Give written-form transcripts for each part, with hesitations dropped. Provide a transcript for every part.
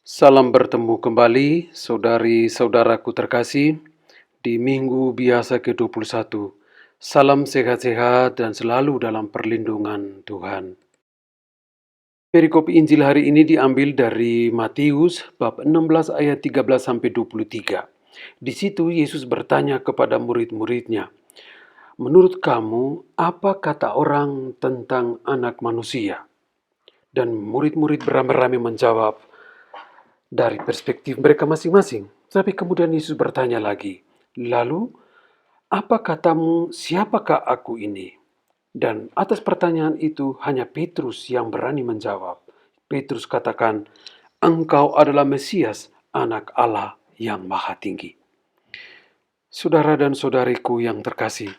Salam bertemu kembali, saudari-saudaraku terkasih, di minggu biasa ke-21. Salam sehat-sehat dan selalu dalam perlindungan Tuhan. Perikop Injil hari ini diambil dari Matius bab 16 ayat 13 sampai 23. Di situ Yesus bertanya kepada murid-muridnya, "Menurut kamu, apa kata orang tentang Anak Manusia?" Dan murid-murid beramai-ramai menjawab dari perspektif mereka masing-masing. Tapi kemudian Yesus bertanya lagi, "Lalu, apa katamu, siapakah aku ini?" Dan atas pertanyaan itu hanya Petrus yang berani menjawab. Petrus katakan, "Engkau adalah Mesias, Anak Allah yang Maha Tinggi." Saudara dan saudariku yang terkasih,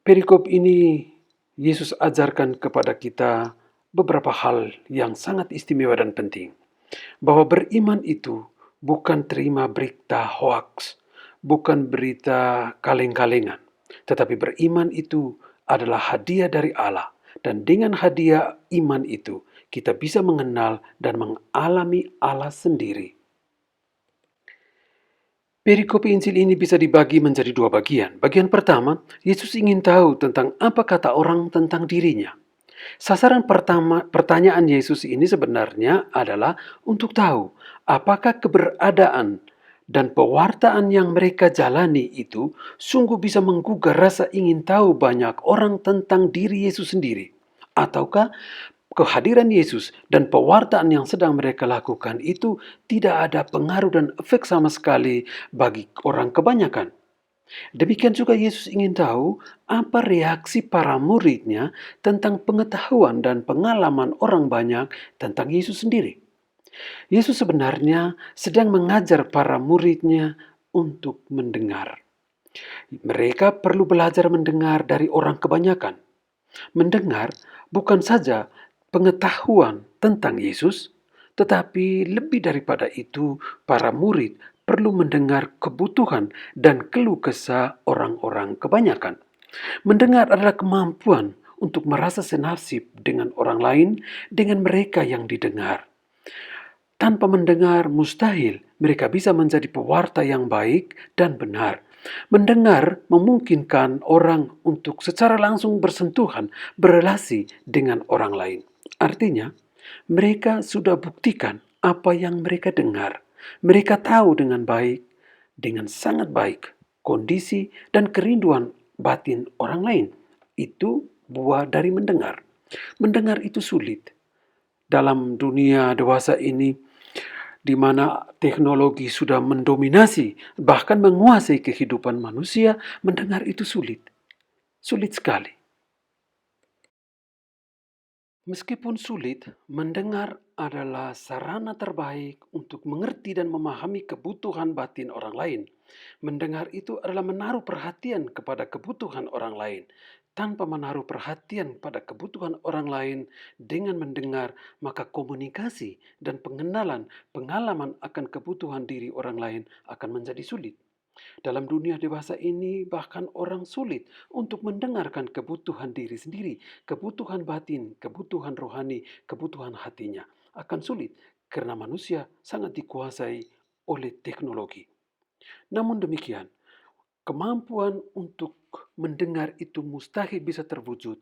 perikop ini Yesus ajarkan kepada kita beberapa hal yang sangat istimewa dan penting. Bahwa beriman itu bukan terima berita hoaks, bukan berita kaleng-kalengan, tetapi beriman itu adalah hadiah dari Allah. Dan dengan hadiah iman itu, kita bisa mengenal dan mengalami Allah sendiri. Perikop Injil ini bisa dibagi menjadi dua bagian. Bagian pertama, Yesus ingin tahu tentang apa kata orang tentang dirinya. Sasaran pertama pertanyaan Yesus ini sebenarnya adalah untuk tahu apakah keberadaan dan pewartaan yang mereka jalani itu sungguh bisa menggugah rasa ingin tahu banyak orang tentang diri Yesus sendiri. Ataukah kehadiran Yesus dan pewartaan yang sedang mereka lakukan itu tidak ada pengaruh dan efek sama sekali bagi orang kebanyakan. Demikian juga Yesus ingin tahu apa reaksi para muridnya tentang pengetahuan dan pengalaman orang banyak tentang Yesus sendiri. Yesus sebenarnya sedang mengajar para muridnya untuk mendengar. Mereka perlu belajar mendengar dari orang kebanyakan. Mendengar bukan saja pengetahuan tentang Yesus, tetapi lebih daripada itu, para murid perlu mendengar kebutuhan dan keluh kesah orang-orang kebanyakan. Mendengar adalah kemampuan untuk merasa senasib dengan orang lain, dengan mereka yang didengar. Tanpa mendengar, mustahil mereka bisa menjadi pewarta yang baik dan benar. Mendengar memungkinkan orang untuk secara langsung bersentuhan, berelasi dengan orang lain. Artinya, mereka sudah buktikan apa yang mereka dengar. Mereka tahu dengan baik, dengan sangat baik, kondisi dan kerinduan batin orang lain. Itu buah dari mendengar. Mendengar itu sulit. Dalam dunia dewasa ini, di mana teknologi sudah mendominasi, bahkan menguasai kehidupan manusia, mendengar itu sulit. Sulit sekali. Meskipun sulit, mendengar adalah sarana terbaik untuk mengerti dan memahami kebutuhan batin orang lain. Mendengar itu adalah menaruh perhatian kepada kebutuhan orang lain. Tanpa menaruh perhatian pada kebutuhan orang lain dengan mendengar, maka komunikasi dan pengenalan pengalaman akan kebutuhan diri orang lain akan menjadi sulit. Dalam dunia dewasa ini, bahkan orang sulit untuk mendengarkan kebutuhan diri sendiri, kebutuhan batin, kebutuhan rohani, kebutuhan hatinya. Akan sulit karena manusia sangat dikuasai oleh teknologi. Namun demikian, kemampuan untuk mendengar itu mustahil bisa terwujud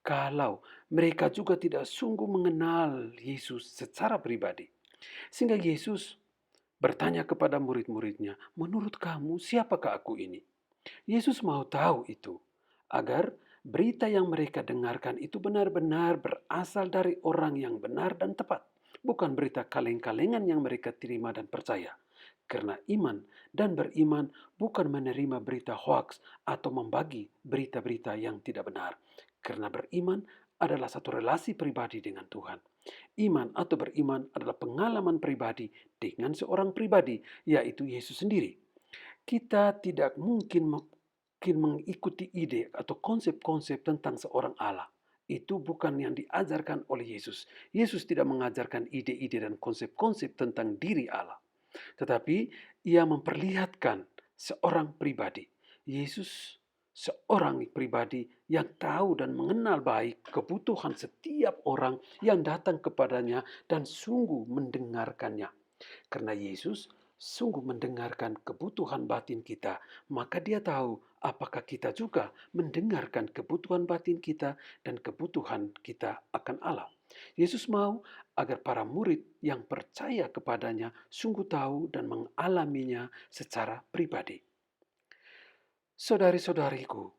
kalau mereka juga tidak sungguh mengenal Yesus secara pribadi. Sehingga Yesus bertanya kepada murid-muridnya, "Menurut kamu siapakah aku ini?" Yesus mau tahu itu, agar berita yang mereka dengarkan itu benar-benar berasal dari orang yang benar dan tepat. Bukan berita kaleng-kalengan yang mereka terima dan percaya. Karena iman dan beriman bukan menerima berita hoaks atau membagi berita-berita yang tidak benar. Karena beriman adalah satu relasi pribadi dengan Tuhan. Iman atau beriman adalah pengalaman pribadi dengan seorang pribadi, yaitu Yesus sendiri. Kita tidak mungkin mengikuti ide atau konsep-konsep tentang seorang Allah. Itu bukan yang diajarkan oleh Yesus. Yesus tidak mengajarkan ide-ide dan konsep-konsep tentang diri Allah. Tetapi ia memperlihatkan seorang pribadi. Yesus seorang pribadi yang tahu dan mengenal baik kebutuhan setiap orang yang datang kepadanya dan sungguh mendengarkannya. Karena Yesus sungguh mendengarkan kebutuhan batin kita, maka Dia tahu apakah kita juga mendengarkan kebutuhan batin kita dan kebutuhan kita akan Allah. Yesus mau agar para murid yang percaya kepadanya sungguh tahu dan mengalaminya secara pribadi. Saudari-saudariku,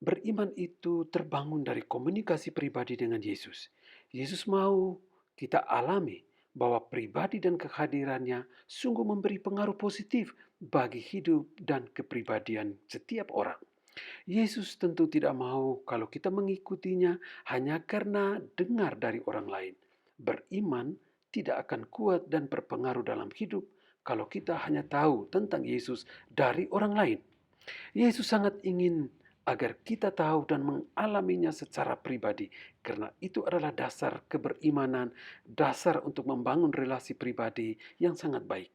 beriman itu terbangun dari komunikasi pribadi dengan Yesus. Yesus mau kita alami bahwa pribadi dan kehadirannya sungguh memberi pengaruh positif bagi hidup dan kepribadian setiap orang. Yesus tentu tidak mau kalau kita mengikutinya hanya karena dengar dari orang lain. Beriman tidak akan kuat dan berpengaruh dalam hidup kalau kita hanya tahu tentang Yesus dari orang lain. Yesus sangat ingin agar kita tahu dan mengalaminya secara pribadi, karena itu adalah dasar keberimanan, dasar untuk membangun relasi pribadi yang sangat baik.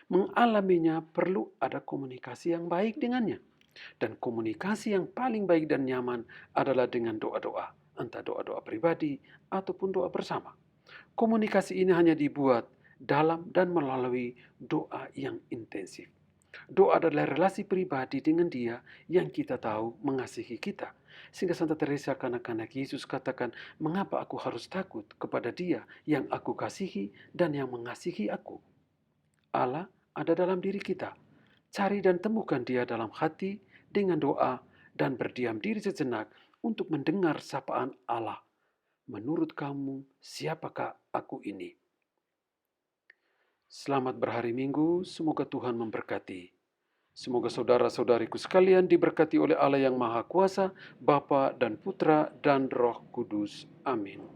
Mengalaminya perlu ada komunikasi yang baik dengannya. Dan komunikasi yang paling baik dan nyaman adalah dengan doa-doa, entah doa-doa pribadi ataupun doa bersama. Komunikasi ini hanya dibuat dalam dan melalui doa yang intensif. Doa adalah relasi pribadi dengan Dia yang kita tahu mengasihi kita. Sehingga Santa Teresa kanak-kanak Yesus katakan, mengapa aku harus takut kepada Dia yang aku kasihi dan yang mengasihi aku? Allah ada dalam diri kita. Cari dan temukan Dia dalam hati dengan doa dan berdiam diri sejenak untuk mendengar sapaan Allah. Menurut kamu, siapakah aku ini? Selamat berhari Minggu, semoga Tuhan memberkati. Semoga saudara-saudariku sekalian diberkati oleh Allah yang Maha Kuasa, Bapa dan Putra dan Roh Kudus. Amin.